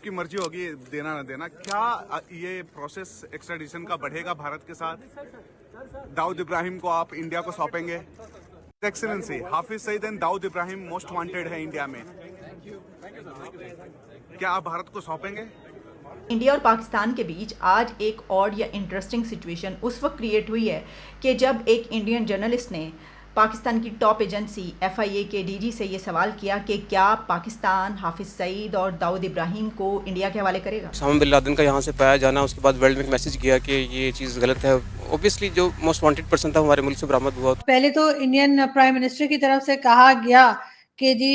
की मर्जी होगी देना ना देना। क्या ये प्रोसेस एक्स्ट्राडिशन का बढ़ेगा भारत के साथ? दाऊद इब्राहिम को आप इंडिया को सौंपेंगे? Excellency, Hafiz Saeed and Dawood Ibrahim most wanted है इंडिया में। क्या आप भारत को सौंपेंगे? इंडिया और पाकिस्तान के बीच आज एक ऑड या इंटरेस्टिंग सिचुएशन उस वक्त क्रिएट हुई है कि जब एक इंडियन जर्नलिस्ट ने पाकिस्तान की टॉप एजेंसी FIA के DG से ये सवाल किया कि क्या पाकिस्तान हाफिज सईद और दाऊद इब्राहिम को इंडिया के हवाले करेगा। उसामा बिन लादेन का यहाँ से पाया जाना, उसके बाद वर्ल्ड में एक मैसेज किया कि ये चीज़ गलत है। ऑब्वियसली जो मोस्ट वांटेड पर्सन था हमारे मुल्क से बरामद हुआ। पहले तो इंडियन प्राइम मिनिस्टर की तरफ से कहा गया कि जी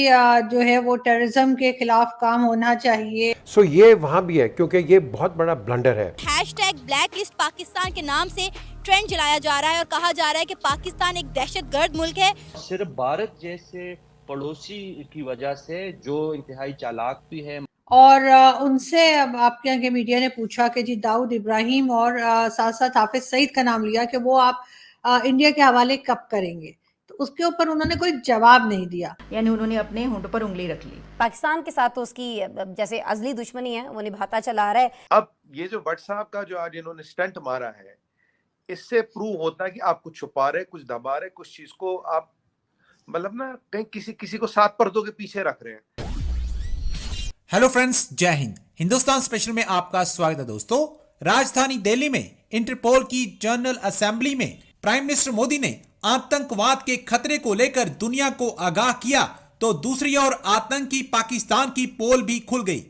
जो है वो टेररिज्म के खिलाफ काम होना चाहिए। सो ये वहाँ भी है क्योंकि ये बहुत बड़ा ब्लंडर है। #ब्लैकलिस्ट पाकिस्तान के नाम से ट्रेंड चलाया जा रहा है और कहा जा रहा है कि पाकिस्तान एक दहशतगर्द मुल्क है। सिर्फ भारत जैसे पड़ोसी की वजह से जो इंतहाई चालाक भी है। और उनसे अब आपके यहाँ के मीडिया ने पूछा कि जी दाऊद इब्राहिम और साथ साथ हाफिज सईद का नाम लिया कि वो आप इंडिया के हवाले कब करेंगे, तो उसके ऊपर उन्होंने कोई जवाब नहीं दिया। यानी उन्होंने अपने होंठों पर उंगली रख ली। पाकिस्तान के साथ तो उसकी जैसे अजली दुश्मनी है वो निभाता चला रहा है। अब ये जो व्हाट्सएप का जो आज इन्होंने स्टंट मारा है, इससे प्रूव होता है कि आप कुछ छुपा रहे, कुछ दबा रहे, कुछ चीज को आप मतलब ना कहीं किसी को सात पर्दों के पीछे रख रहे हैं। हेलो फ्रेंड्स, जय हिंद। हिंदुस्तान स्पेशल में आपका स्वागत है दोस्तों। राजधानी दिल्ली में इंटरपोल की जनरल असेंबली में प्राइम मिनिस्टर मोदी ने आतंकवाद के खतरे को लेकर दुनिया को आगाह किया, तो दूसरी ओर आतंकी पाकिस्तान की पोल भी खुल गई।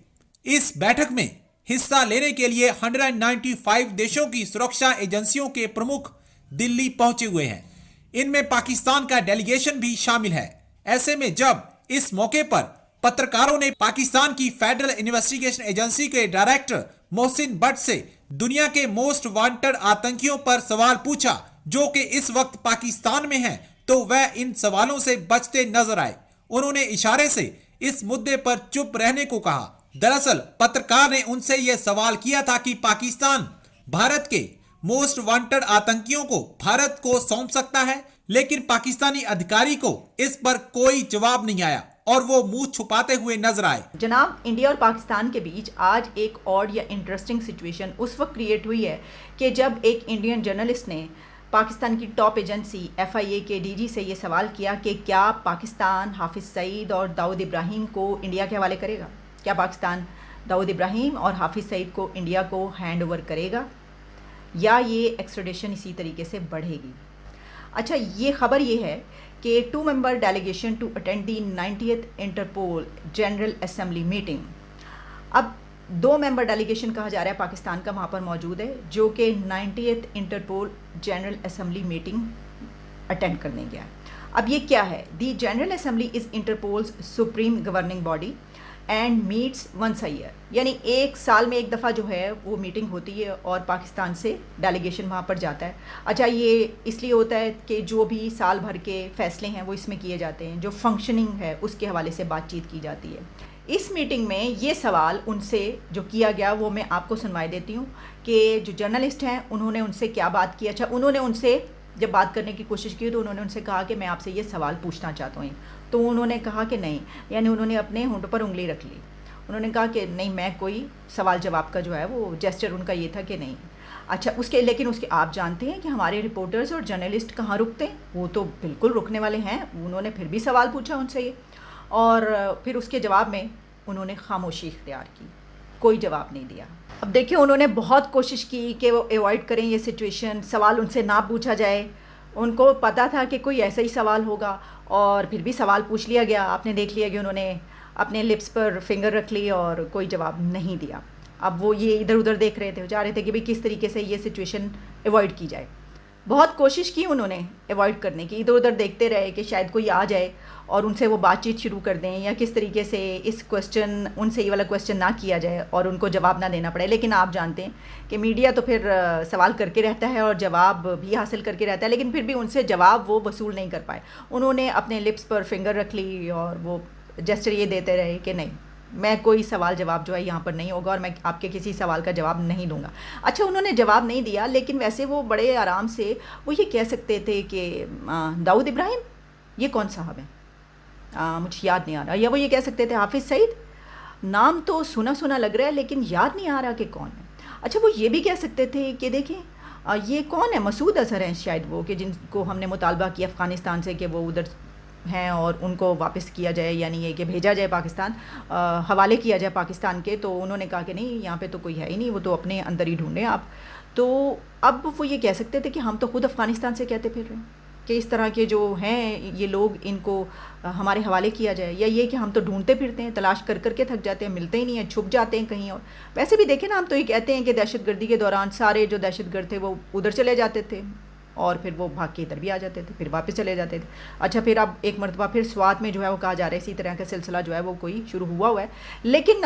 इस बैठक में हिस्सा लेने के लिए 195 देशों की सुरक्षा एजेंसियों के प्रमुख दिल्ली पहुंचे हुए हैं। इनमें पाकिस्तान का डेलीगेशन भी शामिल है। ऐसे में जब इस मौके पर पत्रकारों ने पाकिस्तान की फेडरल इन्वेस्टिगेशन एजेंसी के डायरेक्टर मोहसिन भट्ट से दुनिया के मोस्ट वांटेड आतंकियों पर सवाल पूछा, जो कि इस वक्त पाकिस्तान में हैं, तो वह इन सवालों से बचते नजर आए। उन्होंने इशारे से इस मुद्दे पर चुप रहने को कहा। दरअसल पत्रकार ने उनसे यह सवाल किया था कि पाकिस्तान भारत के मोस्ट वांटेड आतंकियों को भारत को सौंप सकता है, लेकिन पाकिस्तानी अधिकारी को इस पर कोई जवाब नहीं आया और वो मुंह छुपाते हुए नजर आए। जनाब, इंडिया और पाकिस्तान के बीच आज एक ऑड या इंटरेस्टिंग सिचुएशन उस वक्त क्रिएट हुई है कि जब एक इंडियन जर्नलिस्ट ने पाकिस्तान की टॉप एजेंसी FIA के DG से ये सवाल किया कि क्या पाकिस्तान हाफिज सईद और दाऊद इब्राहिम को इंडिया के हवाले करेगा। क्या पाकिस्तान दाऊद इब्राहिम और हाफिज सईद को इंडिया को हैंड ओवर करेगा या ये एक्स्ट्रेडिशन इसी तरीके से बढ़ेगी। अच्छा, ये खबर ये है कि 2 member delegation to attend the 90th Interpol general assembly meeting. अब 2 मेंबर डेलीगेशन कहा जा रहा है पाकिस्तान का वहाँ पर मौजूद है, जो कि 90th Interpol general assembly meeting attend करने गया है। अब ये क्या है? The general assembly is Interpol's supreme governing body and meets once a year, यानी एक साल में एक दफ़ा जो है वो मीटिंग होती है और पाकिस्तान से डेलीगेशन वहाँ पर जाता है। अच्छा, ये इसलिए होता है कि जो भी साल भर के फैसले हैं वो इसमें किए जाते हैं, जो फंक्शनिंग है उसके हवाले से बातचीत की जाती है। इस मीटिंग में ये सवाल उनसे जो किया गया वो मैं आपको सुनवाई देती हूँ कि जो जर्नलिस्ट हैं उन्होंने उनसे क्या बात की। अच्छा, उन्होंने उनसे जब बात करने की कोशिश की तो उन्होंने उनसे कहा कि मैं आपसे ये सवाल पूछना चाहता हूँ, तो उन्होंने कहा कि नहीं, यानी उन्होंने अपने होंठों पर उंगली रख ली। उन्होंने कहा कि नहीं, मैं कोई सवाल जवाब का जो है वो जेस्चर उनका ये था कि नहीं। अच्छा, लेकिन उसके आप जानते हैं कि हमारे रिपोर्टर्स और जर्नलिस्ट कहाँ रुकते हैं? वो तो बिल्कुल रुकने वाले हैं। उन्होंने फिर भी सवाल पूछा उनसे ये, और फिर उसके जवाब में उन्होंने खामोशी इख्तियार की, कोई जवाब नहीं दिया। अब देखिए, उन्होंने बहुत कोशिश की कि वो अवॉइड करें ये सिचुएशन, सवाल उनसे ना पूछा जाए। उनको पता था कि कोई ऐसा ही सवाल होगा और फिर भी सवाल पूछ लिया गया। आपने देख लिया कि उन्होंने अपने लिप्स पर फिंगर रख ली और कोई जवाब नहीं दिया। अब वो ये इधर उधर देख रहे थे, चाह रहे थे कि भाई किस तरीके से ये सिचुएशन अवॉइड की जाए। बहुत कोशिश की उन्होंने अवॉइड करने की, इधर उधर देखते रहे कि शायद कोई आ जाए और उनसे वो बातचीत शुरू कर दें या किस तरीके से इस क्वेश्चन उनसे ये वाला क्वेश्चन ना किया जाए और उनको जवाब ना देना पड़े। लेकिन आप जानते हैं कि मीडिया तो फिर सवाल करके रहता है और जवाब भी हासिल करके रहता है, लेकिन फिर भी उनसे जवाब वो वसूल नहीं कर पाए। उन्होंने अपने लिप्स पर फिंगर रख ली और वो जेस्चर ये देते रहे कि नहीं, मैं कोई सवाल जवाब जो है यहाँ पर नहीं होगा और मैं आपके किसी सवाल का जवाब नहीं दूंगा। अच्छा, उन्होंने जवाब नहीं दिया, लेकिन वैसे वो बड़े आराम से वो ये कह सकते थे कि दाऊद इब्राहिम ये कौन साहब है, मुझे याद नहीं आ रहा, या वो ये कह सकते थे हाफिज सईद, नाम तो सुना सुना लग रहा है लेकिन याद नहीं आ रहा कि कौन है। अच्छा, वो ये भी कह सकते थे कि देखें ये कौन है, मसूद अजहर हैं शायद वो, कि जिनको हमने मुतालबा किया अफ़गानिस्तान से कि वो उधर हैं और उनको वापस किया जाए, यानी ये कि भेजा जाए पाकिस्तान, हवाले किया जाए पाकिस्तान के। तो उन्होंने कहा कि नहीं, यहाँ पे तो कोई है ही नहीं, वो तो अपने अंदर ही ढूंढें आप। तो अब वो ये कह सकते थे कि हम तो ख़ुद अफ़गानिस्तान से कहते फिर रहे हैं कि इस तरह के जो हैं ये लोग, इनको हमारे हवाले किया जाए, या ये कि हम तो ढूंढते फिरते हैं, तलाश कर करके थक जाते हैं, मिलते ही नहीं हैं, छुप जाते हैं कहीं और। वैसे भी देखें ना, हम तो ये कहते हैं कि दहशतगर्दी के दौरान सारे जो दहशतगर्द थे वो उधर चले जाते थे और फिर वो भाग के इधर भी आ जाते थे, फिर वापस चले जाते थे। अच्छा, फिर अब एक मरतबा फिर स्वात में जो है वो कहा जा रहा है इसी तरह का सिलसिला जो है वो कोई शुरू हुआ है, लेकिन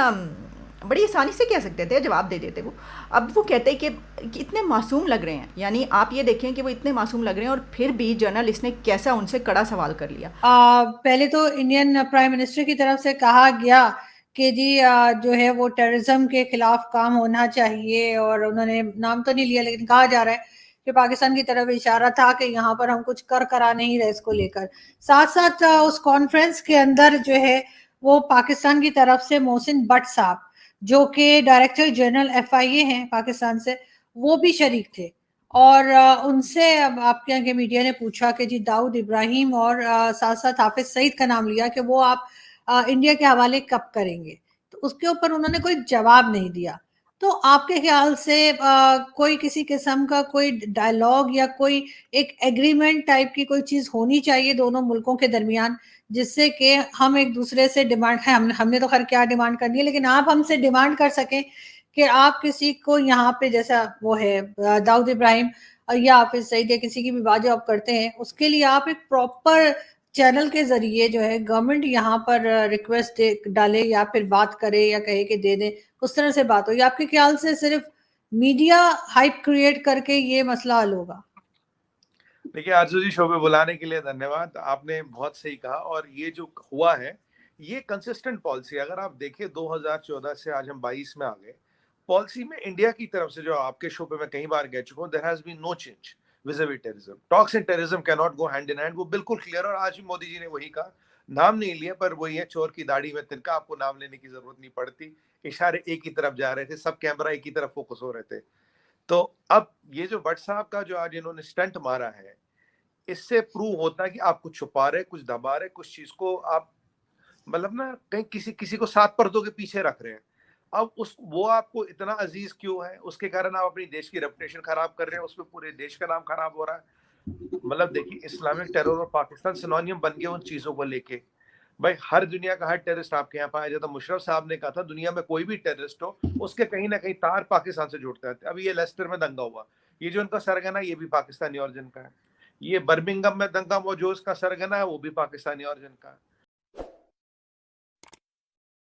बड़ी आसानी से कह सकते थे, जवाब दे देते वो। अब वो कहते हैं कि इतने मासूम लग रहे हैं, यानी आप ये देखें कि वो इतने मासूम लग रहे हैं और फिर भी जर्नलिस्ट ने कैसा उनसे कड़ा सवाल कर लिया। पहले तो इंडियन प्राइम मिनिस्टर की तरफ से कहा गया कि जी जो है वो टेररिज्म के खिलाफ काम होना चाहिए, और उन्होंने नाम तो नहीं लिया लेकिन कहा जा रहा है कि पाकिस्तान की तरफ इशारा था कि यहाँ पर हम कुछ करा नहीं रहे इसको लेकर। साथ साथ उस कॉन्फ्रेंस के अंदर जो है वो पाकिस्तान की तरफ से मोहसिन भट्ट साहब, जो कि डायरेक्टर जनरल FIA हैं पाकिस्तान से, वो भी शरीक थे। और उनसे अब आपके यहाँ के मीडिया ने पूछा कि जी दाऊद इब्राहिम और साथ साथ हाफिज सईद का नाम लिया कि वो आप इंडिया के हवाले कब करेंगे, तो उसके ऊपर उन्होंने कोई जवाब नहीं दिया। तो आपके ख्याल से कोई किसी किस्म का कोई डायलॉग या कोई एक एग्रीमेंट टाइप की कोई चीज होनी चाहिए दोनों मुल्कों के दरमियान, जिससे कि हम एक दूसरे से डिमांड है, हमने तो खैर क्या डिमांड करनी है, लेकिन आप हमसे डिमांड कर सकें कि आप किसी को यहाँ पे, जैसा वो है दाऊद इब्राहिम या हाफिज सईद या किसी की भी बात जो आप करते हैं, उसके लिए आप एक प्रॉपर चैनल के जरिए जो है गवर्नमेंट यहाँ पर रिक्वेस्ट डाले या फिर बात करे या कहे कि दे दें, उस तरह से बात हो। या आपके ख्याल से सिर्फ मीडिया हाइप क्रिएट करके ये मसला हल होगा? देखिए आरजू जी, शो पे बुलाने के लिए धन्यवाद। आपने बहुत सही कहा, और ये जो हुआ है ये कंसिस्टेंट पॉलिसी। अगर आप देखिए 2014 से आज हम 22 में आ गए, पॉलिसी में इंडिया की तरफ से, जो आपके शो पे मैं कई बार कह चुका हूँ, there has been no change vis a vis terrorism. Talks and terrorism can not go hand in hand, वो बिल्कुल क्लियर। और आज भी मोदी जी ने वही कहा, नाम नहीं लिया, पर वही है, चोर की दाढ़ी में तिनका, आपको नाम लेने की जरूरत नहीं पड़ती। इशारे एक ही तरफ जा रहे थे, सब कैमरा एक ही तरफ फोकस हो रहे थे। तो अब ये जो भट्ट साहब का जो आज इन्होंने स्टंट मारा है, इससे प्रूव होता है कि आप कुछ छुपा रहे, कुछ दबा रहे, कुछ चीज को आप मतलब ना कहीं किसी को सात पर्दों के पीछे रख रहे हैं। अब वो आपको इतना अजीज क्यों है, उसके कारण आप अपनी देश की रेपुटेशन खराब कर रहे हैं, उसमें पूरे देश का नाम खराब हो रहा है। मतलब देखिए, इस्लामिक टेरर और पाकिस्तान सिनोनियम बन गए उन चीजों को लेके। भाई हर दुनिया का हर टेररिस्ट आपके यहाँ पाया जाता। मुशर्रफ साहब ने कहा था दुनिया में कोई भी टेररिस्ट हो, उसके कहीं ना कहीं तार पाकिस्तान से जुड़ते हैं। अभी ये लेस्टर में दंगा हुआ, ये जो उनका सरगना ये भी पाकिस्तानी ऑरिजिन का है। ये बर्मिंगम में दंगा हुआ, जो उसका सरगना है वो भी पाकिस्तानी ऑरिजिन का है।